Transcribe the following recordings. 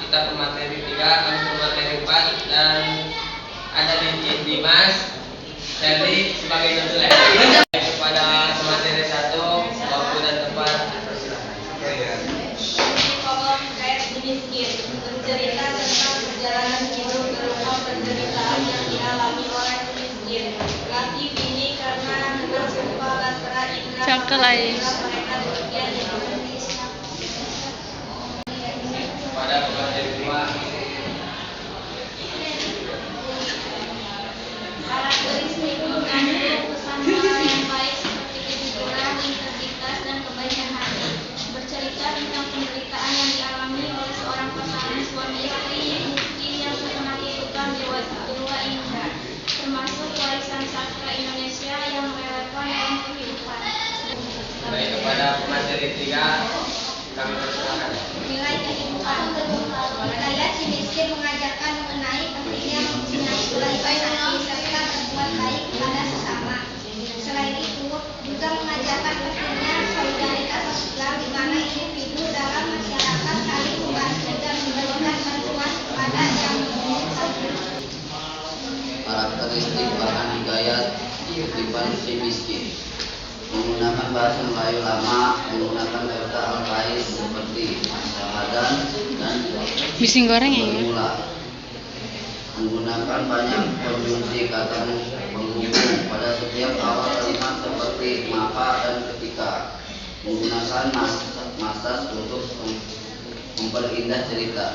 kita pemateri 3, kami pemateri 4, dan ada Dimas, Shelly sebagai tutulah. Kepada pemateri 1, waktu dan tempat dipersilakan. Kolom KS miskin bercerita tentang perjalanan hidup berupa penderitaan yang dialami oleh miskin. Latif ini karena dengan sumpah batera indra mereka demikian Indonesia. Pada pemateri 2, karakteristik mengandung pesan moral yang baik seperti kejujuran, integritas, dan kebaikan hati. Bercerita tentang penderitaan yang dialami oleh seorang pasangan suami istri miskin yang terkena kutukan dewa Indra, termasuk warisan sastra Indonesia yang relevan dalam kehidupan. baik kepada pemateri 3, kami persilakan. Nilai kehidupan. Ayat si miskin mengajarkan mengenai pentingnya mempunyai kebaikan hati serta berbuat baik kepada sesama. Selain itu, juga mengajarkan pentingnya solidaritas sosial di mana individu dalam masyarakat saling membantu dan memberikan bantuan kepada yang membutuhkan. Karakteristik bahan hikayat kutipan si miskin. Menggunakan bahasa Melayu lama, menggunakan kata al-kait seperti syahadan dan Bising goreng ya? bermula. Menggunakan banyak konjungsi kata penghubung pada setiap awal kalimat seperti maka dan ketika. Menggunakan masas untuk memperindah cerita.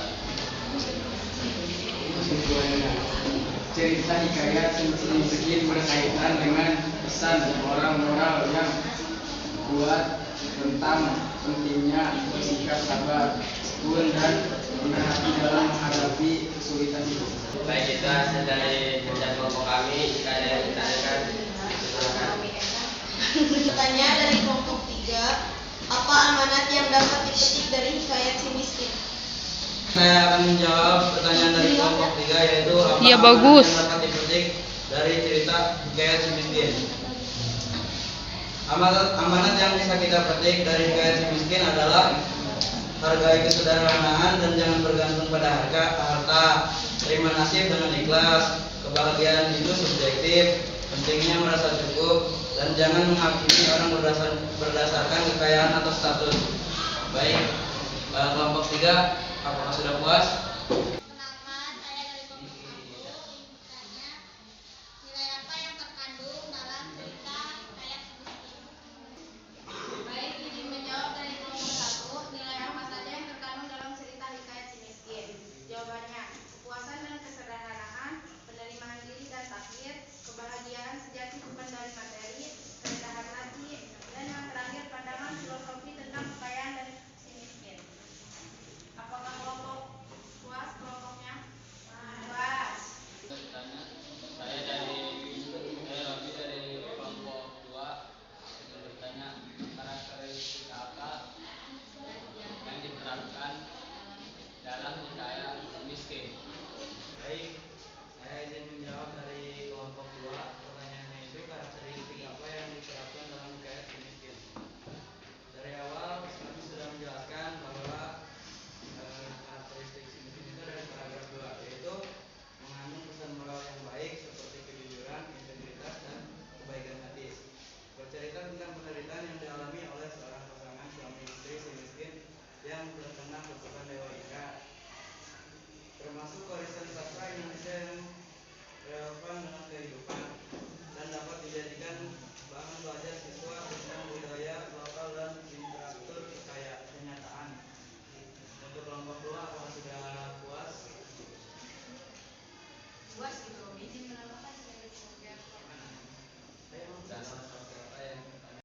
Cerita hikayat miskin berkaitan dengan pesan moral yang kuat tentang pentingnya bersikap sabar, tekun, dan berhati dalam menghadapi kesulitan hidup. Baik, itu hasil dari kerja kelompok kami. Jika ada yang ditanyakan, silakan. Pertanyaan dari kelompok 3, apa amanat yang dapat dipetik dari hikayat si miskin? Saya akan menjawab pertanyaan dari kelompok 3, yaitu apa Iya, amanat bagus. yang dapat dipetik dari cerita hikayat si miskin. Amanat yang bisa kita petik dari hikayat si miskin adalah hargai kesederhanaan dan jangan bergantung pada harta. Terima nasib dengan ikhlas. Kebahagiaan itu subjektif. Pentingnya merasa cukup dan jangan menghakimi orang berdasarkan kekayaan atau status. Baik, kelompok 3, apakah sudah puas?